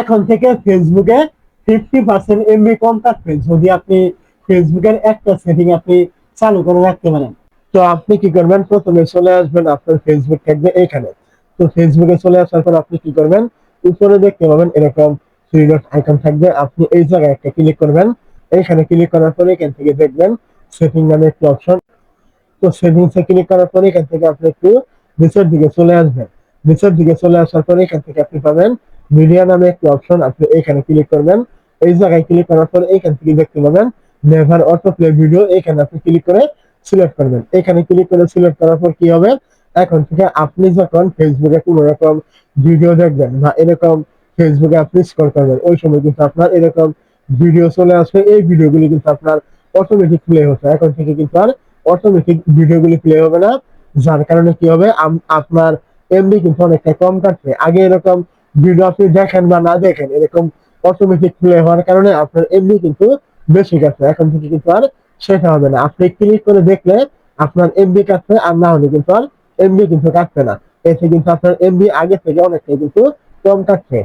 এখন থেকে ফেসবুকে 50% এমবি কম কাটবে যদি আপনি ফেসবুকের একটা সেটিং আপনি চালু করে রাখতে পারেন। তো আপনি কি করবেন, প্রথমে চলে আসবেন, আপনার ফেসবুক থাকবে এখানে। তো ফেসবুকে চলে আসার পর আপনি কি করবেন, উপরে দেখতে পাবেন এরকম থ্রি ডট আইকন থাকবে, আপনি এই জায়গায় একটা ক্লিক করবেন। এইখানে ক্লিক করার পরে এখান থেকে দেখবেন সেটিং নামে একটি অপশন। তো সেটিংসে ক্লিক করার পরে এখান থেকে আপনি একটু নিচের দিকে চলে আসবেন। নিচের দিকে চলে আসার পরে এখান থেকে আপনি পাবেন মিডিয়া নামে একটি অপশন, আপনি এখানে ক্লিক করবেন। এই জায়গায় ক্লিক করার পরে এখান থেকে দেখতে পাবেন নেভার অটো প্লে ভিডিও, এখানে আপনি ক্লিক করে সিলেক্ট করবেন। এখানে ক্লিক করে সিলেক্ট করার পর কি হবে, এখন থেকে আপনি যখন ফেসবুকে কোনো রকম ভিডিও দেখবেন বা এরকম ফেসবুকে আপনি স্ক্রল করবেন, ওই সময় কিন্তু আপনার এরকম ভিডিও চলে আসবে। এই ভিডিওগুলি কিন্তু আপনার অটোমেটিক প্লে হচ্ছে, এখন থেকে কিন্তু আর অটোমেটিক ভিডিওগুলি প্লে হবে না। যার কারণে কি হবে, আপনার এমবি কিন্তু অনেকটা কম কাটবে। আগে এরকম ভিডিও আপনি দেখেন বা না দেখেন, এরকম অটোমেটিক প্লে হওয়ার কারণে আপনার এমবি কিন্তু বেশি কাটবে। এখন থেকে কিন্তু আর সেটা হবে না, আপনি ক্লিক করে দেখলে আপনার এমবি কাটবে, আর না হলে কিন্তু আর এমবি কিন্তু কাটবে না। এতে কিন্তু আপনার এমবি আগে থেকে অনেকটাই কিন্তু কম কাটবে।